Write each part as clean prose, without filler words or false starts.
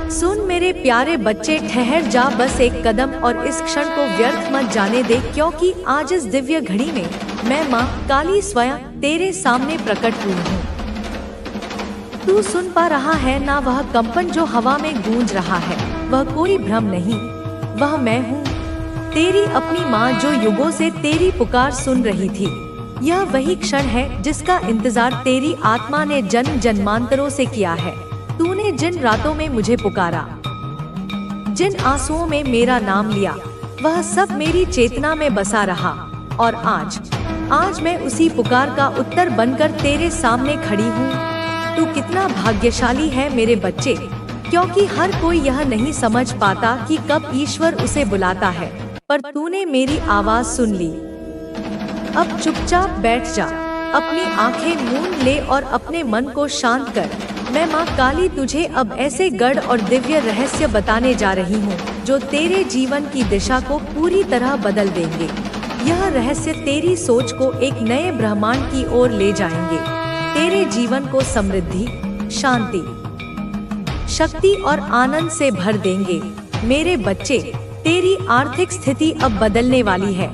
सुन मेरे प्यारे बच्चे, ठहर जा बस एक कदम और इस क्षण को व्यर्थ मत जाने दे, क्योंकि आज इस दिव्य घड़ी में मैं माँ काली स्वयं तेरे सामने प्रकट हुई हूँ। तू सुन पा रहा है ना वह कंपन जो हवा में गूंज रहा है? वह कोई भ्रम नहीं, वह मैं हूँ, तेरी अपनी माँ जो युगों से तेरी पुकार सुन रही थी। यह वही क्षण है जिसका इंतजार तेरी आत्मा ने जन्म जन्मांतरों से किया है। तूने जिन रातों में मुझे पुकारा, जिन आंसुओं में मेरा नाम लिया, वह सब मेरी चेतना में बसा रहा। और आज मैं उसी पुकार का उत्तर बनकर तेरे सामने खड़ी हूँ। तू कितना भाग्यशाली है मेरे बच्चे, क्योंकि हर कोई यह नहीं समझ पाता कि कब ईश्वर उसे बुलाता है, पर तूने मेरी आवाज सुन ली। अब चुपचाप बैठ जा, अपनी आंखें मूंद ले और अपने मन को शांत कर। मैं माँ काली तुझे अब ऐसे गढ़ और दिव्य रहस्य बताने जा रही हूँ जो तेरे जीवन की दिशा को पूरी तरह बदल देंगे। यह रहस्य तेरी सोच को एक नए ब्रह्मांड की ओर ले जाएंगे, तेरे जीवन को समृद्धि, शांति, शक्ति और आनंद से भर देंगे। मेरे बच्चे, तेरी आर्थिक स्थिति अब बदलने वाली है।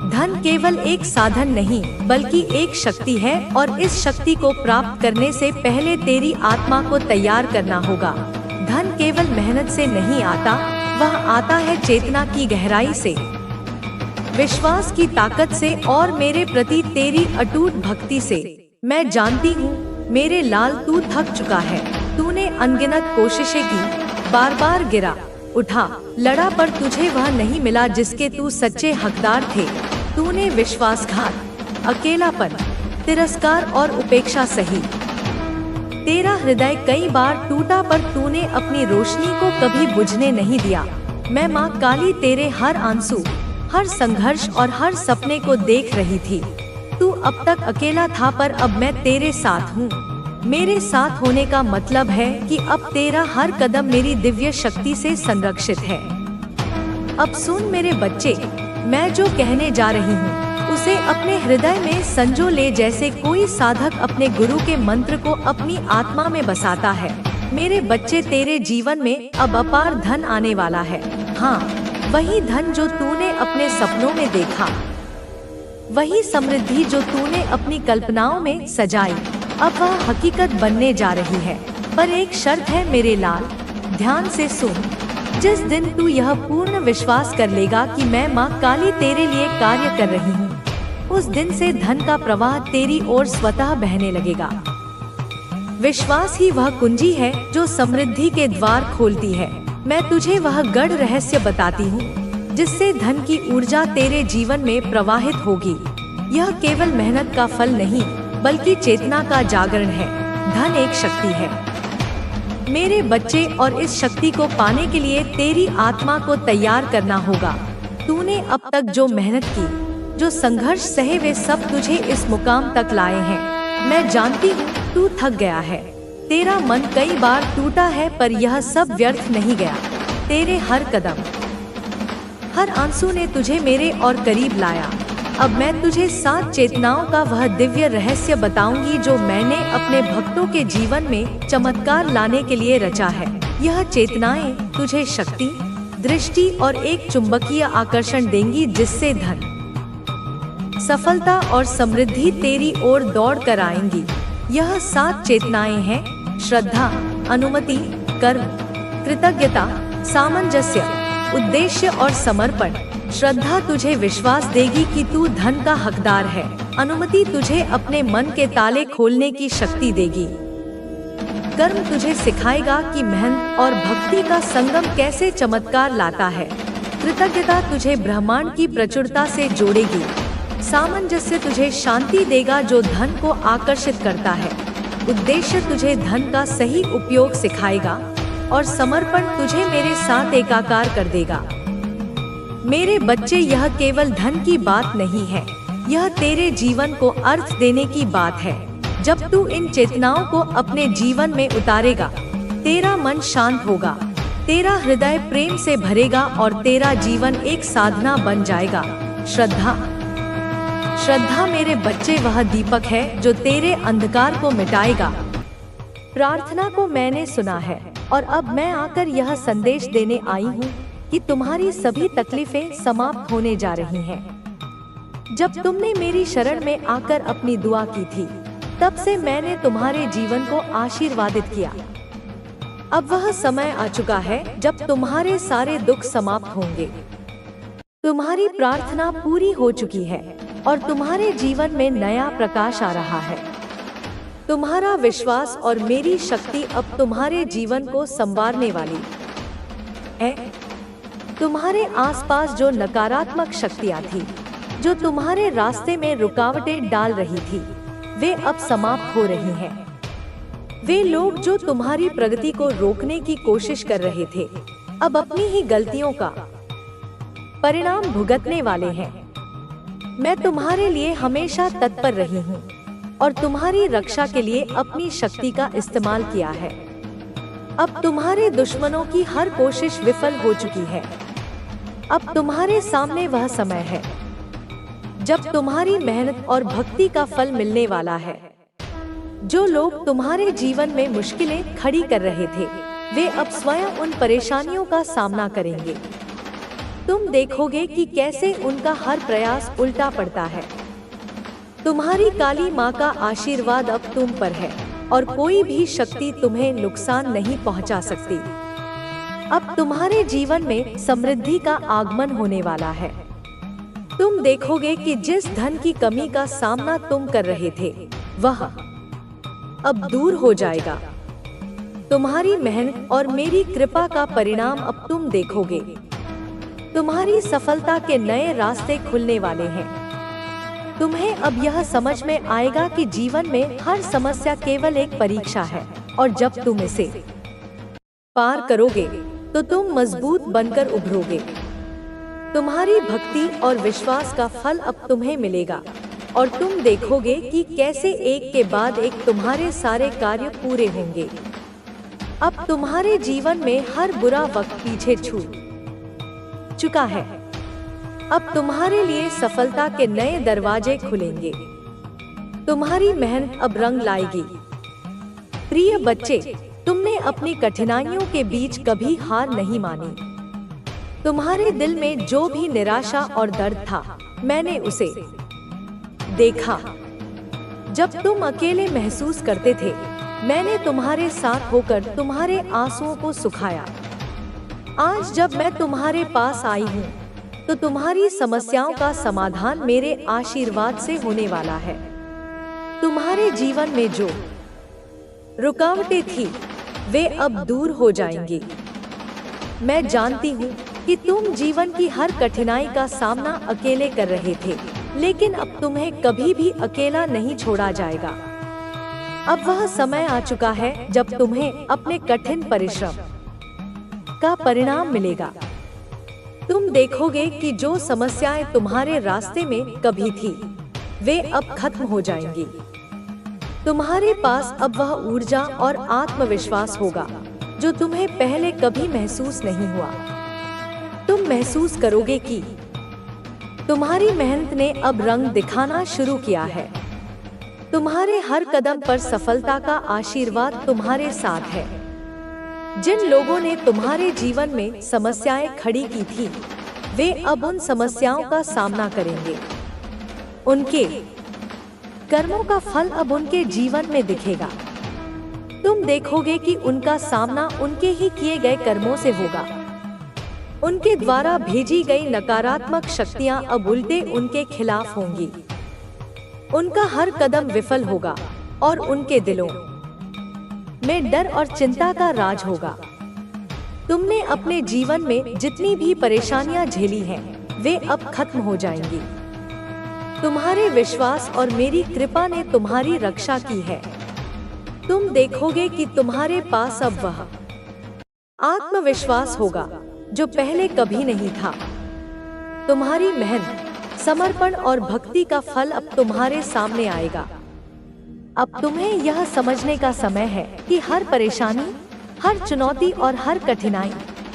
धन केवल एक साधन नहीं बल्कि एक शक्ति है, और इस शक्ति को प्राप्त करने से पहले तेरी आत्मा को तैयार करना होगा। धन केवल मेहनत से नहीं आता, वह आता है चेतना की गहराई से, विश्वास की ताकत से और मेरे प्रति तेरी अटूट भक्ति से। मैं जानती हूँ मेरे लाल, तू थक चुका है। तूने अनगिनत कोशिशें की, बार बार गिरा, उठा, लड़ा, पर तुझे वह नहीं मिला जिसके तू सच्चे हकदार थे। तूने विश्वासघात, अकेलापन, तिरस्कार और उपेक्षा सही। तेरा हृदय कई बार टूटा, पर तूने अपनी रोशनी को कभी बुझने नहीं दिया। मैं माँ काली तेरे हर आंसू, हर संघर्ष और हर सपने को देख रही थी। तू अब तक अकेला था, पर अब मैं तेरे साथ हूँ। मेरे साथ होने का मतलब है कि अब तेरा हर कदम मेरी दिव्य शक्ति से संरक्षित है। अब सुन मेरे बच्चे, मैं जो कहने जा रही हूँ उसे अपने हृदय में संजो ले, जैसे कोई साधक अपने गुरु के मंत्र को अपनी आत्मा में बसाता है। मेरे बच्चे, तेरे जीवन में अब अपार धन आने वाला है। हाँ, वही धन जो तूने अपने सपनों में देखा, वही समृद्धि जो तूने अपनी कल्पनाओं में सजाई, अब वह हकीकत बनने जा रही है। पर एक शर्त है मेरे लाल, ध्यान से सुन। जिस दिन तू यह पूर्ण विश्वास कर लेगा कि मैं माँ काली तेरे लिए कार्य कर रही हूँ, उस दिन से धन का प्रवाह तेरी ओर स्वतः बहने लगेगा। विश्वास ही वह कुंजी है जो समृद्धि के द्वार खोलती है। मैं तुझे वह गढ़ रहस्य बताती हूँ जिससे धन की ऊर्जा तेरे जीवन में प्रवाहित होगी। यह केवल मेहनत का फल नहीं बल्कि चेतना का जागरण है। धन एक शक्ति है मेरे बच्चे, और इस शक्ति को पाने के लिए तेरी आत्मा को तैयार करना होगा। तूने अब तक जो मेहनत की, जो संघर्ष सहे, वे सब तुझे इस मुकाम तक लाए हैं। मैं जानती हूँ तू थक गया है, तेरा मन कई बार टूटा है, पर यह सब व्यर्थ नहीं गया। तेरे हर कदम, हर आंसू ने तुझे मेरे और करीब लाया। अब मैं तुझे 7 चेतनाओं का वह दिव्य रहस्य बताऊंगी जो मैंने अपने भक्तों के जीवन में चमत्कार लाने के लिए रचा है। यह चेतनाएं तुझे शक्ति, दृष्टि और एक चुंबकीय आकर्षण देंगी जिससे धन, सफलता और समृद्धि तेरी ओर दौड़ कर आएंगी। यह 7 चेतनाएं हैं: श्रद्धा, अनुमति, कर्म, कृतज्ञता, सामंजस्य, उद्देश्य और समर्पण। श्रद्धा तुझे विश्वास देगी कि तू धन का हकदार है। अनुमति तुझे अपने मन के ताले खोलने की शक्ति देगी। कर्म तुझे सिखाएगा कि मेहनत और भक्ति का संगम कैसे चमत्कार लाता है। कृतज्ञता तुझे ब्रह्मांड की प्रचुरता से जोड़ेगी। सामंजस्य तुझे शांति देगा जो धन को आकर्षित करता है। उद्देश्य तुझे धन का सही उपयोग सिखाएगा, और समर्पण तुझे मेरे साथ एकाकार कर देगा। मेरे बच्चे, यह केवल धन की बात नहीं है, यह तेरे जीवन को अर्थ देने की बात है। जब तू इन चेतनाओं को अपने जीवन में उतारेगा, तेरा मन शांत होगा, तेरा हृदय प्रेम से भरेगा और तेरा जीवन एक साधना बन जाएगा। श्रद्धा, श्रद्धा मेरे बच्चे वह दीपक है जो तेरे अंधकार को मिटाएगा। प्रार्थना को मैंने सुना है, और अब मैं आकर यह संदेश देने आई हूँ कि तुम्हारी सभी तकलीफें समाप्त होने जा रही हैं। जब तुमने मेरी शरण में आकर अपनी दुआ की थी, तब से मैंने तुम्हारे जीवन को आशीर्वादित किया। अब वह समय आ चुका है जब तुम्हारे सारे दुख समाप्त होंगे। तुम्हारी प्रार्थना पूरी हो चुकी है और तुम्हारे जीवन में नया प्रकाश आ रहा है। तुम्हारा विश्वास और मेरी शक्ति अब तुम्हारे जीवन को संवारने वाली है। तुम्हारे आसपास जो नकारात्मक शक्तियाँ थी, जो तुम्हारे रास्ते में रुकावटें डाल रही थी, वे अब समाप्त हो रही हैं। वे लोग जो तुम्हारी प्रगति को रोकने की कोशिश कर रहे थे, अब अपनी ही गलतियों का परिणाम भुगतने वाले हैं। मैं तुम्हारे लिए हमेशा तत्पर रही हूँ और तुम्हारी रक्षा के लिए अपनी शक्ति का इस्तेमाल किया है। अब तुम्हारे दुश्मनों की हर कोशिश विफल हो चुकी है। अब तुम्हारे सामने वह समय है जब तुम्हारी मेहनत और भक्ति का फल मिलने वाला है। जो लोग तुम्हारे जीवन में मुश्किलें खड़ी कर रहे थे, वे अब स्वयं उन परेशानियों का सामना करेंगे। तुम देखोगे कि कैसे उनका हर प्रयास उल्टा पड़ता है। तुम्हारी काली माँ का आशीर्वाद अब तुम पर है और कोई भी शक्ति तुम्हें नुकसान नहीं पहुँचा सकती। अब तुम्हारे जीवन में समृद्धि का आगमन होने वाला है। तुम देखोगे कि जिस धन की कमी का सामना तुम कर रहे थे, वह अब दूर हो जाएगा। तुम्हारी मेहनत और मेरी कृपा का परिणाम अब तुम देखोगे। तुम्हारी सफलता के नए रास्ते खुलने वाले हैं। तुम्हें अब यह समझ में आएगा कि जीवन में हर समस्या केवल एक परीक्षा है और जब तुम इसे पार करोगे तो तुम मजबूत बनकर उभरोगे। तुम्हारी भक्ति और विश्वास का फल अब तुम्हें मिलेगा और तुम देखोगे कि कैसे एक के बाद एक तुम्हारे सारे कार्य पूरे होंगे। अब तुम्हारे जीवन में हर बुरा वक्त पीछे छूट चुका है। अब तुम्हारे लिए सफलता के नए दरवाजे खुलेंगे। तुम्हारी मेहनत अब रंग लाएगी। प्रिय बच्चे, तुमने अपनी कठिनाइयों के बीच कभी हार नहीं मानी। तुम्हारे दिल में जो भी निराशा और दर्द था, मैंने उसे देखा। जब तुम अकेले महसूस करते थे, मैंने तुम्हारे साथ होकर तुम्हारे आंसुओं को सुखाया। आज जब मैं तुम्हारे पास आई हूँ, तो तुम्हारी समस्याओं का समाधान मेरे आशीर्वाद से होने वाला है। तुम्हारे जीवन में जो रुकावटें थी, वे अब दूर हो जाएंगी। मैं जानती हूँ कि तुम जीवन की हर कठिनाई का सामना अकेले कर रहे थे, लेकिन अब तुम्हें कभी भी अकेला नहीं छोड़ा जाएगा। अब वह समय आ चुका है जब तुम्हें अपने कठिन परिश्रम का परिणाम मिलेगा। तुम देखोगे कि जो समस्याएं तुम्हारे रास्ते में कभी थी, वे अब खत्म हो जाएंगी। तुम्हारे पास अब वह ऊर्जा और आत्मविश्वास होगा जो तुम्हें पहले कभी महसूस नहीं हुआ। तुम महसूस करोगे कि तुम्हारी मेहनत ने अब रंग दिखाना शुरू किया है। तुम्हारे हर कदम पर सफलता का आशीर्वाद तुम्हारे साथ है। जिन लोगों ने तुम्हारे जीवन में समस्याएं खड़ी की थी, वे अब उन समस्याओं का सामना करेंगे। उनके कर्मों का फल अब उनके जीवन में दिखेगा। तुम देखोगे कि उनका सामना उनके ही किए गए कर्मों से होगा। उनके द्वारा भेजी गई नकारात्मक शक्तियां अब उल्टे उनके खिलाफ होंगी। उनका हर कदम विफल होगा और उनके दिलों में डर और चिंता का राज होगा। तुमने अपने जीवन में जितनी भी परेशानियां झेली हैं, वे अब खत्म हो जाएंगी। तुम्हारे विश्वास और मेरी कृपा ने तुम्हारी रक्षा की है। तुम देखोगे कि तुम्हारे पास अब वह आत्मविश्वास होगा जो पहले कभी नहीं था। तुम्हारी मेहनत, समर्पण और भक्ति का फल अब तुम्हारे सामने आएगा। अब तुम्हें यह समझने का समय है कि हर परेशानी, हर चुनौती और हर कठिनाई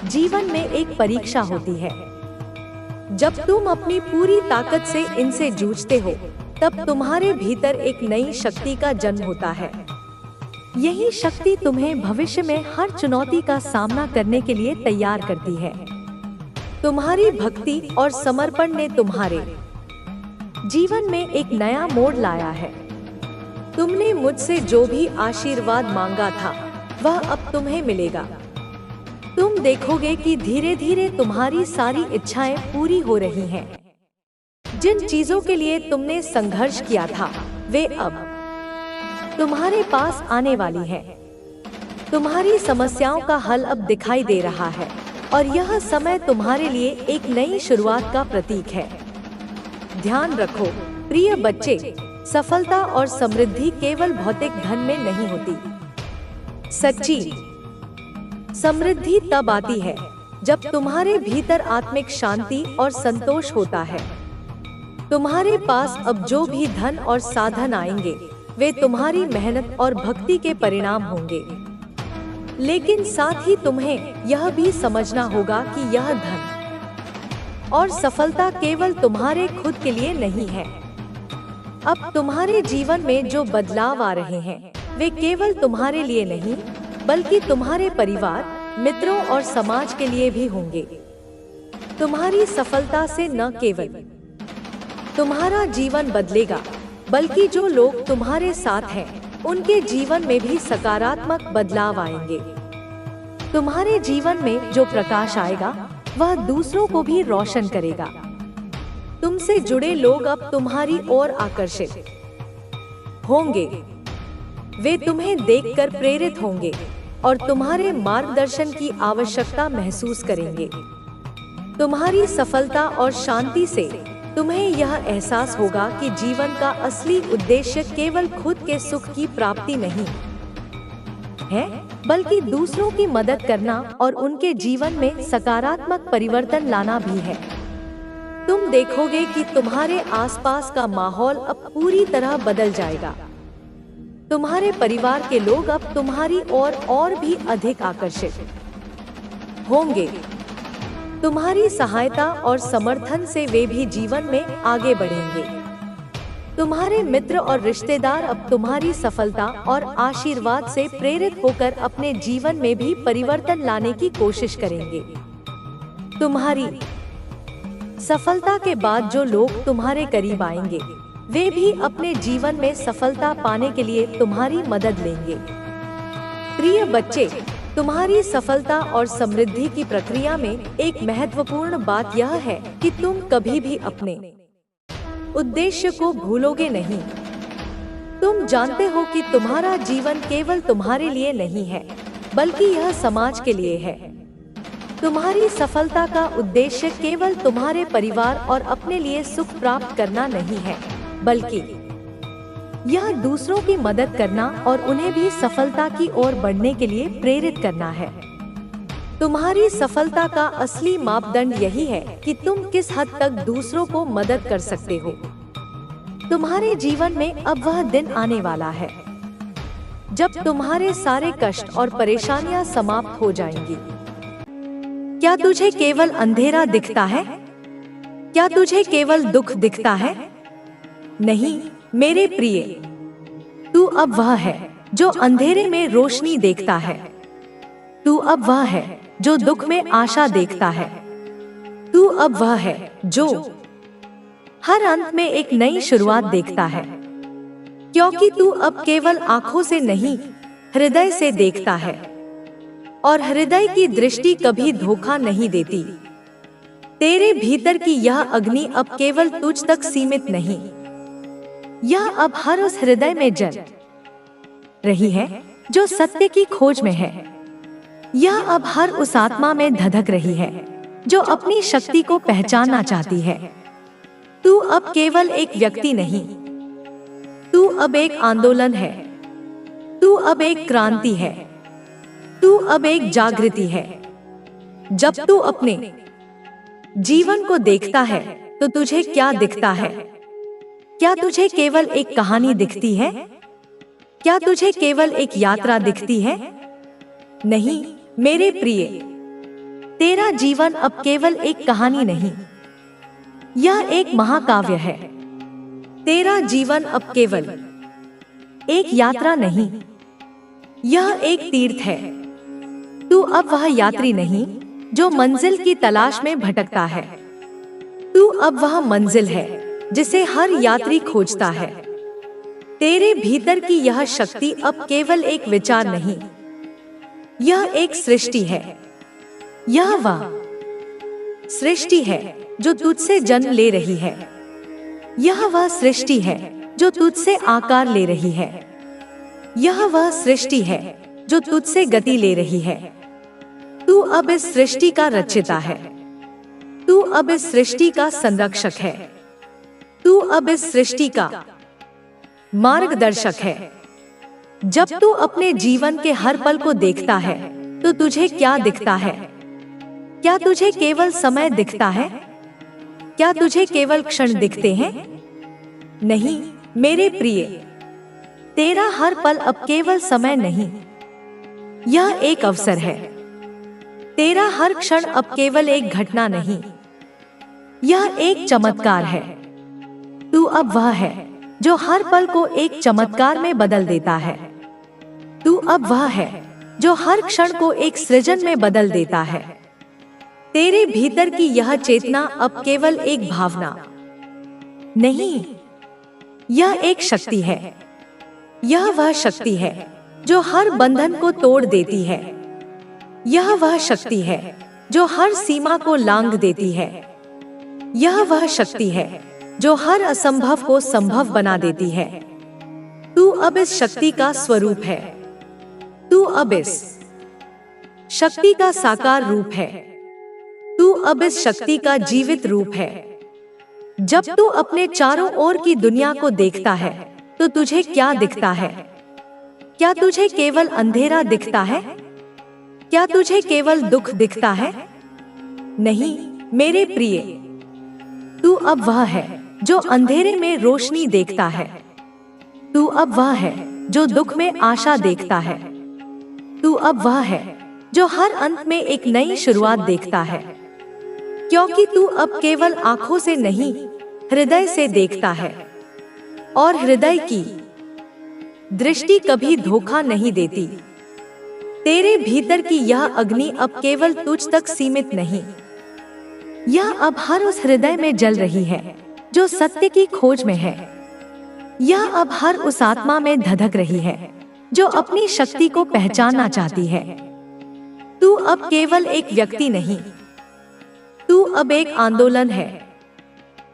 जीवन में एक परीक्षा होती है। जब तुम अपनी पूरी ताकत से इनसे जूझते हो, तब तुम्हारे भीतर एक नई शक्ति का जन्म होता है। यही शक्ति तुम्हें भविष्य में हर चुनौती का सामना करने के लिए तैयार करती है। तुम्हारी भक्ति और समर्पण ने तुम्हारे जीवन में एक नया मोड़ लाया है। तुमने मुझसे जो भी आशीर्वाद मांगा था वह अब तुम्हें मिलेगा। तुम देखोगे कि धीरे धीरे तुम्हारी सारी इच्छाएं पूरी हो रही हैं। जिन चीजों के लिए तुमने संघर्ष किया था वे अब तुम्हारे पास आने वाली हैं। तुम्हारी समस्याओं का हल अब दिखाई दे रहा है और यह समय तुम्हारे लिए एक नई शुरुआत का प्रतीक है। ध्यान रखो प्रिय बच्चे, सफलता और समृद्धि केवल भौतिक धन में नहीं होती। सच्ची समृद्धि तब आती है जब तुम्हारे भीतर आत्मिक शांति और संतोष होता है। तुम्हारे पास अब जो भी धन और साधन आएंगे वे तुम्हारी मेहनत और भक्ति के परिणाम होंगे। लेकिन साथ ही तुम्हें यह भी समझना होगा कि यह धन और सफलता केवल तुम्हारे खुद के लिए नहीं है। अब तुम्हारे जीवन में जो बदलाव आ रहे हैं वे केवल तुम्हारे लिए नहीं बल्कि तुम्हारे परिवार, मित्रों और समाज के लिए भी होंगे। तुम्हारी सफलता से न केवल तुम्हारा जीवन बदलेगा बल्कि जो लोग तुम्हारे साथ हैं उनके जीवन में भी सकारात्मक बदलाव आएंगे। तुम्हारे जीवन में जो प्रकाश आएगा वह दूसरों को भी रोशन करेगा। तुमसे जुड़े लोग अब तुम्हारी ओर आकर्षित होंगे। वे तुम्हें देखकर प्रेरित होंगे और तुम्हारे मार्गदर्शन की आवश्यकता महसूस करेंगे। तुम्हारी सफलता और शांति से तुम्हें यह एहसास होगा कि जीवन का असली उद्देश्य केवल खुद के सुख की प्राप्ति नहीं है बल्कि दूसरों की मदद करना और उनके जीवन में सकारात्मक परिवर्तन लाना भी है। तुम देखोगे कि तुम्हारे आसपास का माहौल अब पूरी तरह बदल जाएगा। तुम्हारे परिवार के लोग अब तुम्हारी ओर और भी अधिक आकर्षित होंगे। तुम्हारी सहायता और समर्थन से वे भी जीवन में आगे बढ़ेंगे। तुम्हारे मित्र और रिश्तेदार अब तुम्हारी सफलता और आशीर्वाद से प्रेरित होकर अपने जीवन में भी परिवर्तन लाने की कोशिश करेंगे। तुम्हारी सफलता के बाद जो लोग तुम्हारे करीब आएंगे वे भी अपने जीवन में सफलता पाने के लिए तुम्हारी मदद लेंगे। प्रिय बच्चे, तुम्हारी सफलता और समृद्धि की प्रक्रिया में एक महत्वपूर्ण बात यह है कि तुम कभी भी अपने उद्देश्य को भूलोगे नहीं। तुम जानते हो कि तुम्हारा जीवन केवल तुम्हारे लिए नहीं है बल्कि यह समाज के लिए है। तुम्हारी सफलता का उद्देश्य केवल तुम्हारे परिवार और अपने लिए सुख प्राप्त करना नहीं है बल्कि यह दूसरों की मदद करना और उन्हें भी सफलता की ओर बढ़ने के लिए प्रेरित करना है। तुम्हारी सफलता का असली मापदंड यही है कि तुम किस हद तक दूसरों को मदद कर सकते हो। तुम्हारे जीवन में अब वह दिन आने वाला है जब तुम्हारे सारे कष्ट और परेशानियां समाप्त हो जाएंगी। क्या तुझे केवल अंधेरा दिखता है? क्या तुझे केवल दुख दिखता है? नहीं मेरे प्रिय, तू अब वह है जो अंधेरे में रोशनी देखता है। तू अब वह है जो दुख में आशा देखता है। तू अब वह है जो हर अंत में एक नई शुरुआत देखता है, क्योंकि तू अब केवल आंखों से नहीं हृदय से देखता है और हृदय की दृष्टि कभी धोखा नहीं देती। तेरे भीतर की यह अग्नि अब केवल तुझ तक सीमित नहीं, यह अब हर उस हृदय में जल रही है जो सत्य की खोज में है। यह अब हर उस आत्मा में धधक रही है जो अपनी शक्ति को पहचानना चाहती है। तू अब केवल एक व्यक्ति नहीं, तू अब एक आंदोलन है। तू अब एक क्रांति है। तू अब एक जागृति है। जब तू अपने जीवन को देखता है तो तुझे क्या दिखता है? क्या तुझे केवल एक कहानी दिखती है? क्या तुझे केवल एक यात्रा दिखती है? नहीं मेरे प्रिय, तेरा जीवन अब केवल एक कहानी नहीं, यह एक महाकाव्य है। तेरा जीवन अब केवल एक यात्रा नहीं, यह एक तीर्थ है। तू अब वह यात्री नहीं जो मंजिल की तलाश में भटकता है। तू अब वह मंजिल है जिसे हर यात्री खोजता है। तेरे भीतर की यह शक्ति अब केवल एक विचार नहीं, यह एक सृष्टि है। यह वह सृष्टि है जो तुझसे जन्म ले रही है। यह वह सृष्टि है जो तुझसे आकार ले रही है। यह वह सृष्टि है जो तुझसे गति ले रही है। तू अब इस सृष्टि का रचयिता है। तू अब इस सृष्टि का संरक्षक है। तू अब इस सृष्टि का मार्गदर्शक है। जब तू अपने जीवन के हर पल को देखता है तो तुझे क्या दिखता है? क्या तुझे केवल समय दिखता है? क्या तुझे केवल क्षण दिखते हैं? नहीं मेरे प्रिय, तेरा हर पल अब केवल समय नहीं, यह एक अवसर है। तेरा हर क्षण अब केवल एक घटना नहीं, यह एक चमत्कार है। तू अब वह है जो हर पल को एक चमत्कार में बदल देता है। तू अब वह है जो हर क्षण को एक सृजन में बदल देता है। तेरे भीतर की यह चेतना अब केवल एक भावना नहीं, यह एक शक्ति है। यह वह शक्ति है जो हर बंधन को तोड़ देती है। यह वह शक्ति है जो हर सीमा को लांघ देती है। यह वह शक्ति है जो हर असंभव को संभव बना देती है। तू अब इस शक्ति का स्वरूप है। तू अब इस शक्ति का साकार रूप है। तू अब इस शक्ति का जीवित रूप है। जब तू अपने चारों ओर की दुनिया को देखता है तो तुझे क्या दिखता है? क्या तुझे केवल अंधेरा दिखता है? क्या तुझे केवल दुख दिखता है? नहीं मेरे प्रिय, तू अब वह है जो अंधेरे में रोशनी देखता है। तू अब वह है जो दुख में आशा देखता है। तू अब वह है जो हर अंत में एक नई शुरुआत देखता है। क्योंकि तू अब केवल आंखों से नहीं, हृदय से देखता है। और हृदय की दृष्टि कभी धोखा नहीं देती। तेरे भीतर की यह अग्नि अब केवल तुझ तक सीमित नहीं, यह अब हर उस हृदय में जल रही है जो सत्य की खोज में है। यह अब हर उस आत्मा में धधक रही है जो अपनी शक्ति को पहचानना चाहती है। तू अब केवल एक व्यक्ति नहीं, तू अब एक आंदोलन है।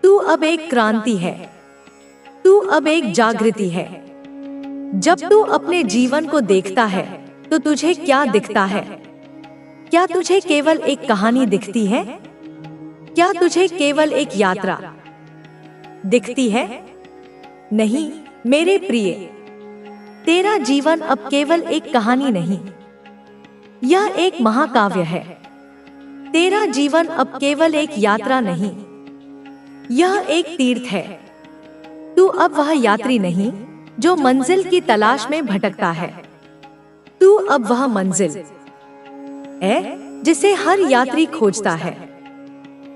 तू अब एक क्रांति है। तू अब एक जागृति है। जब तू अपने जीवन को देखता है तो तुझे क्या दिखता है? क्या तुझे केवल एक कहानी दिखती है? क्या तुझे केवल एक यात्रा दिखती है? नहीं मेरे प्रिय, तेरा जीवन अब केवल एक कहानी नहीं, यह एक महाकाव्य है। तेरा जीवन अब केवल एक यात्रा नहीं, यह एक तीर्थ है। तू अब वह यात्री नहीं जो मंजिल की तलाश में भटकता है। तू अब वह मंजिल है जिसे हर यात्री खोजता है।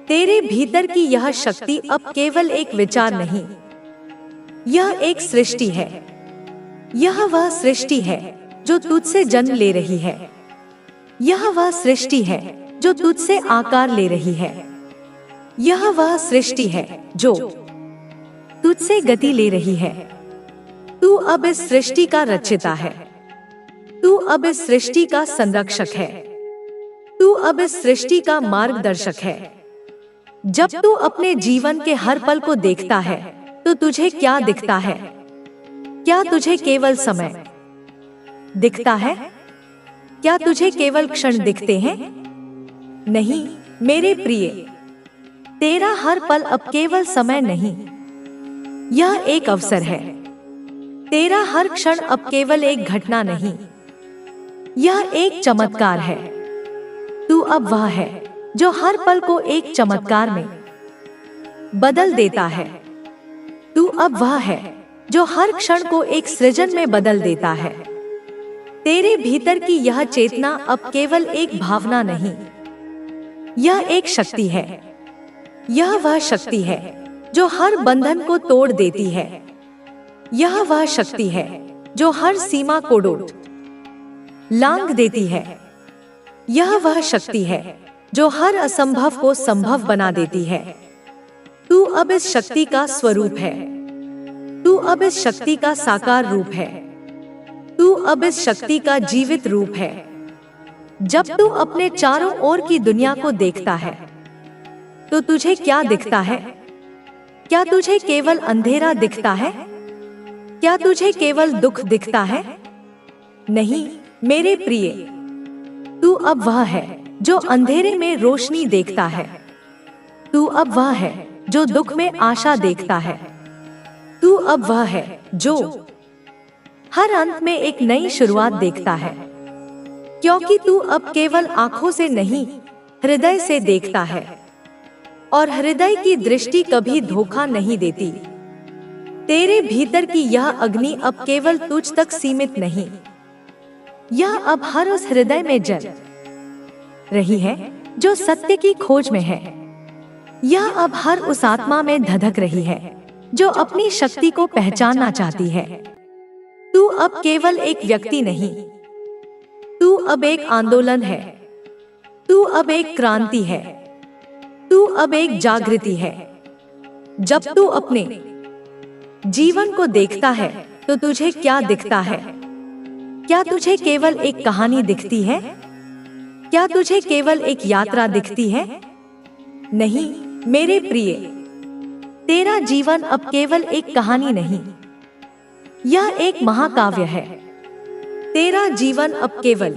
तेरे भीतर की यह शक्ति अब केवल एक विचार नहीं, यह एक सृष्टि है। यह वह सृष्टि है जो तुझसे जन्म ले रही है। यह वह सृष्टि है जो तुझसे आकार ले रही है। यह वह सृष्टि है जो तुझसे गति ले रही है। तू अब इस सृष्टि का रचयिता है। तू अब इस सृष्टि का संरक्षक है। तू अब इस सृष्टि का मार्गदर्शक है। जब तू अपने जीवन के हर पल को देखता है तो तुझे क्या दिखता है? क्या तुझे केवल समय दिखता है? क्या तुझे केवल क्षण दिखते हैं? नहीं मेरे प्रिय, तेरा हर पल अब केवल समय नहीं, यह एक अवसर है। तेरा हर क्षण अब केवल एक घटना नहीं, यह एक चमत्कार है। तू अब वह है जो हर पल को एक चमत्कार में बदल देता है। तू अब वह है जो हर क्षण को एक सृजन में बदल देता है। तेरे भीतर की यह चेतना अब केवल एक भावना नहीं, यह एक शक्ति है। यह वह शक्ति है जो हर बंधन को तोड़ देती है। यह वह शक्ति है जो हर सीमा को लांघ देती है। यह वह शक्ति है जो हर असंभव को संभव बना देती है। तू अब इस शक्ति का स्वरूप है। तू अब इस शक्ति का साकार रूप है। तू अब इस शक्ति का जीवित रूप है। जब तू अपने चारों ओर की दुनिया को देखता है तो तुझे क्या दिखता है? क्या तुझे केवल अंधेरा दिखता है? क्या तुझे केवल दुख दिखता है? नहीं मेरे प्रिय, तू अब वह है जो अंधेरे में रोशनी देखता है। तू अब वह है जो दुख में आशा देखता है। तू अब वह है जो हर अंत में एक नई शुरुआत देखता है, क्योंकि तू अब केवल आंखों से नहीं, हृदय से देखता है। और हृदय की दृष्टि कभी धोखा नहीं देती। तेरे भीतर की यह अग्नि अब केवल तुझ तक सीमित नहीं, यह अब हर उस हृदय में जल रही है जो सत्य की खोज में है। यह अब हर उस आत्मा में धधक रही है जो अपनी शक्ति को पहचानना चाहती है। तू अब केवल एक व्यक्ति नहीं, तू अब एक आंदोलन है। तू अब एक क्रांति है। तू अब एक जागृति है। जब तू अपने जीवन को देखता है तो तुझे क्या दिखता है? क्या तुझे केवल एक कहानी दिखती है? क्या तुझे केवल एक यात्रा दिखती है? नहीं मेरे प्रिय, तेरा जीवन अब केवल एक कहानी नहीं, यह एक महाकाव्य है। तेरा जीवन अब केवल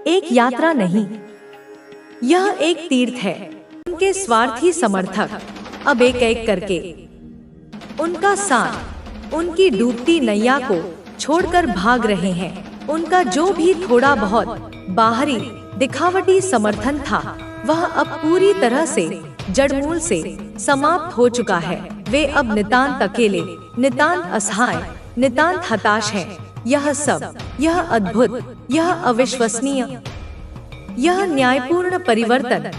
एक यात्रा नहीं, यह एक तीर्थ है। उनके स्वार्थी समर्थक अब एक एक करके उनका साथ, उनकी डूबती नैया को छोड़कर भाग रहे हैं। उनका जो भी थोड़ा बहुत बाहरी दिखावटी समर्थन था वह अब पूरी तरह से जड़मूल से समाप्त हो चुका है। वे अब नितांत अकेले, नितांत असहाय, नितांत हताश हैं। यह सब, यह अद्भुत, यह अविश्वसनीय, यह न्यायपूर्ण परिवर्तन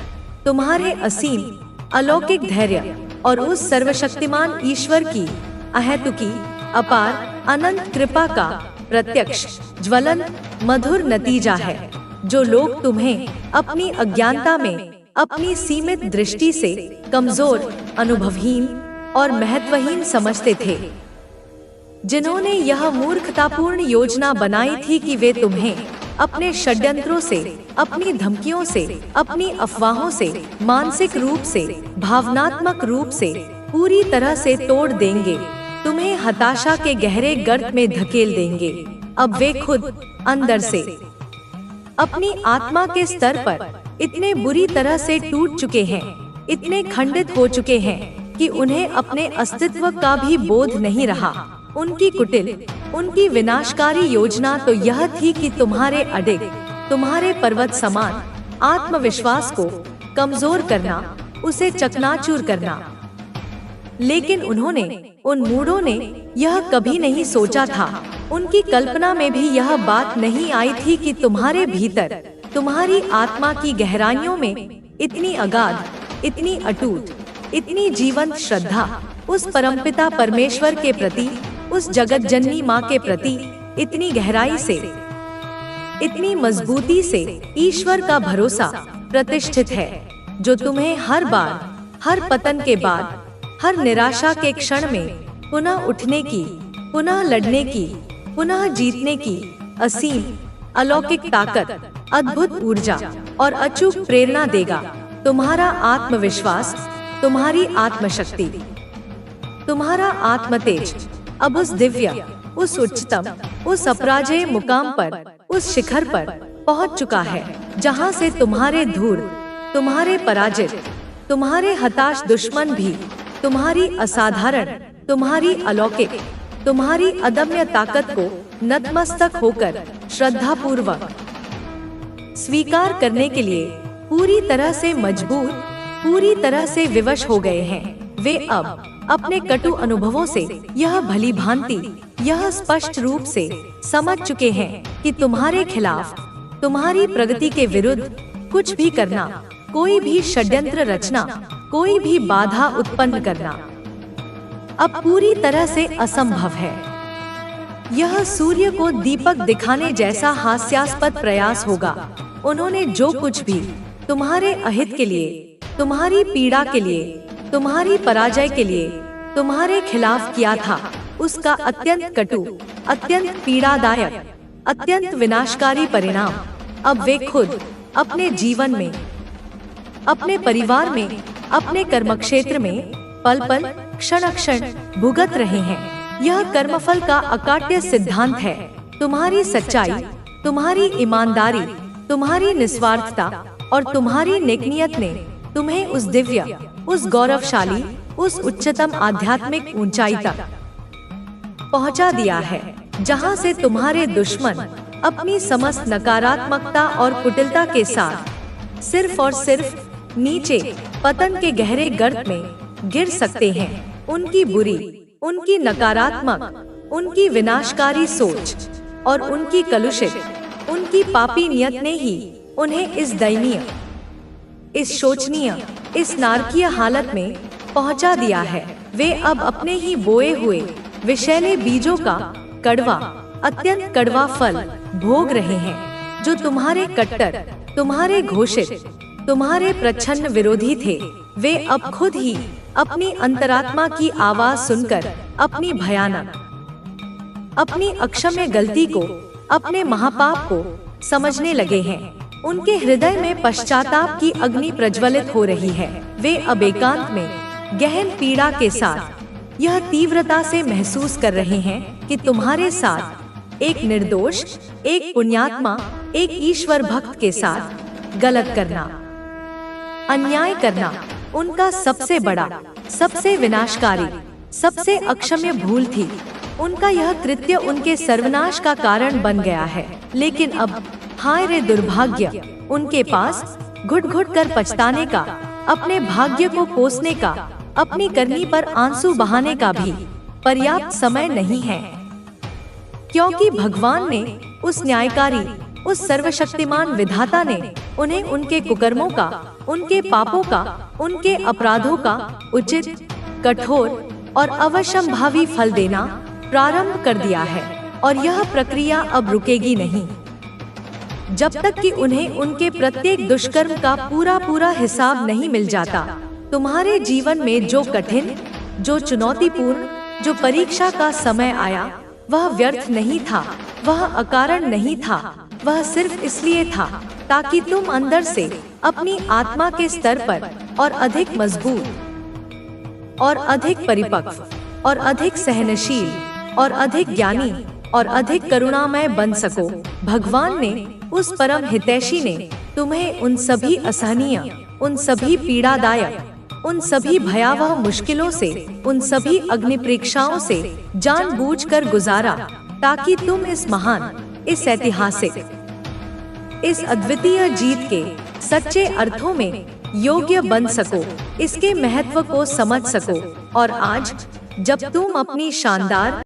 तुम्हारे असीम अलौकिक धैर्य और उस सर्वशक्तिमान ईश्वर की अहेतुकी अपार अनंत कृपा का प्रत्यक्ष ज्वलंत मधुर नतीजा है, जो लोग तुम्हें अपनी अज्ञानता में, अपनी सीमित दृष्टि से कमजोर, अनुभवहीन और महत्वहीन समझते थे। जिन्होंने यह मूर्खतापूर्ण योजना बनाई थी कि वे तुम्हें अपने षड्यंत्रों से, अपनी धमकियों से, अपनी अफवाहों से, मानसिक रूप से, भावनात्मक रूप से पूरी तरह से तोड़ देंगे, तुम्हें हताशा के गहरे गर्त में धकेल देंगे। अब वे खुद अंदर से अपनी आत्मा के स्तर पर इतने बुरी तरह से टूट चुके हैं, इतने खंडित हो चुके हैं कि उन्हें अपने अस्तित्व का भी बोध नहीं रहा। उनकी कुटिल, उनकी विनाशकारी योजना तो यह थी कि तुम्हारे अडिग, तुम्हारे पर्वत समान आत्मविश्वास को कमजोर करना, उसे चकनाचूर करना। लेकिन उन्होंने, उन मूढ़ों ने यह कभी नहीं सोचा था, उनकी कल्पना में भी यह बात नहीं आई थी कि तुम्हारे भीतर, तुम्हारी आत्मा की गहराइयों में इतनी अगाध, इतनी अटूट, इतनी जीवंत श्रद्धा उस परमपिता परमेश्वर के प्रति, उस जगत जननी माँ के प्रति इतनी गहराई से, इतनी मजबूती से ईश्वर का भरोसा प्रतिष्ठित है, जो तुम्हें हर बार, हर पतन के बाद, हर निराशा के क्षण में पुनः उठने की, पुनः लड़ने की, पुनः जीतने की असीम अलौकिक ताकत, अद्भुत ऊर्जा और अचूक प्रेरणा देगा। तुम्हारा आत्मविश्वास, तुम्हारी आत्मशक्ति, तुम्हारा आत्मतेज अब उस दिव्य, उस उच्चतम, उस अपराजेय मुकाम पर, उस शिखर पर पहुंच चुका है, जहां से तुम्हारे धूर्त, तुम्हारे पराजित, तुम्हारे हताश दुश्मन भी तुम्हारी असाधारण, तुम्हारी अलौकिक, तुम्हारी अदम्य ताकत को नतमस्तक होकर श्रद्धापूर्वक स्वीकार करने के लिए पूरी तरह से मजबूर, पूरी तरह से विवश हो गए हैं। वे अब अपने कटु अनुभवों से यह भली भांति, यह स्पष्ट रूप से समझ चुके हैं कि तुम्हारे खिलाफ, तुम्हारी प्रगति के विरुद्ध कुछ भी करना, कोई भी षड्यंत्र रचना, कोई भी बाधा उत्पन्न करना अब पूरी तरह से असंभव है। यह सूर्य को दीपक दिखाने जैसा हास्यास्पद प्रयास होगा। उन्होंने जो कुछ भी तुम्हारे अहित के लिए, तुम्हारी पीड़ा के लिए, तुम्हारी पराजय के लिए, तुम्हारे खिलाफ किया था, उसका अत्यंत कटु, अत्यंत पीड़ादायक, अत्यंत विनाशकारी परिणाम अब वे खुद अपने जीवन में, अपने परिवार में, अपने कर्मक्षेत्र में पल पल, क्षण क्षण भुगत रहे हैं। यह कर्मफल का अकाट्य सिद्धांत है। तुम्हारी सच्चाई, तुम्हारी ईमानदारी, तुम्हारी निस्वार्थता और तुम्हारी नेकनियत ने तुम्हें उस दिव्य, उस गौरवशाली, उस उच्चतम आध्यात्मिक ऊंचाई तक पहुंचा दिया है, जहां से तुम्हारे दुश्मन अपनी समस्त नकारात्मकता और कुटिलता के साथ सिर्फ और सिर्फ नीचे पतन के गहरे गर्त में गिर सकते हैं। उनकी बुरी, उनकी नकारात्मक, उनकी विनाशकारी सोच और उनकी कलुषित, उनकी पापी नियत ने ही उन्हें इस दयनीय, इस शोचनीय, इस नारकीय हालत में पहुंचा दिया है। वे अब अपने ही बोए हुए विषैले बीजों का कड़वा, अत्यंत कड़वा फल भोग रहे हैं, जो तुम्हारे कट्टर, तुम्हारे घोषित, तुम्हारे प्रच्छन्न विरोधी थे। वे अब खुद ही अपनी अंतरात्मा की आवाज सुनकर अपनी भयानक, अपनी अक्षम्य गलती को, अपने महापाप को समझने लगे हैं। उनके हृदय में पश्चाताप की अग्नि प्रज्वलित हो रही है। वे अब एकांत में गहन पीड़ा के साथ यह तीव्रता से महसूस कर रहे हैं कि तुम्हारे साथ एक निर्दोष, एक पुण्यात्मा, एक ईश्वर भक्त के साथ गलत करना, अन्याय करना उनका सबसे बड़ा, सबसे विनाशकारी, सबसे अक्षम्य भूल थी। उनका यह कृत्य उनके सर्वनाश का कारण बन गया है। लेकिन अब हाय रे दुर्भाग्य, उनके पास घुट घुट कर पछताने का, अपने भाग्य को कोसने का, अपनी करनी पर आंसू बहाने का भी पर्याप्त समय नहीं है, क्योंकि भगवान ने, उस न्यायकारी, उस सर्वशक्तिमान विधाता ने उन्हें उनके कुकर्मों का, उनके पापों का, उनके अपराधों का उचित, कठोर और अवश्यंभावी फल देना प्रारंभ कर दिया है। और यह प्रक्रिया अब रुकेगी नहीं, जब तक कि उन्हें उनके प्रत्येक दुष्कर्म का पूरा पूरा हिसाब नहीं मिल जाता। तुम्हारे जीवन में जो कठिन, जो चुनौतीपूर्ण, जो परीक्षा का समय आया, वह व्यर्थ नहीं था, वह अकारण नहीं था, वह सिर्फ इसलिए था ताकि तुम अंदर से अपनी आत्मा के स्तर पर और अधिक मजबूत और अधिक परिपक्व और अधिक सहनशील और अधिक ज्ञानी और अधिक करुणामय बन सको। भगवान ने, उस परम हितैषी ने तुम्हें उन सभी असहनीय, उन सभी पीड़ादायक, उन सभी भयावह मुश्किलों से, उन सभी अग्नि परीक्षाओं से जानबूझकर गुजारा, ताकि तुम इस महान, इस ऐतिहासिक, इस अद्वितीय जीत के सच्चे अर्थों में योग्य बन सको, इसके महत्व को समझ सको। और आज जब तुम अपनी शानदार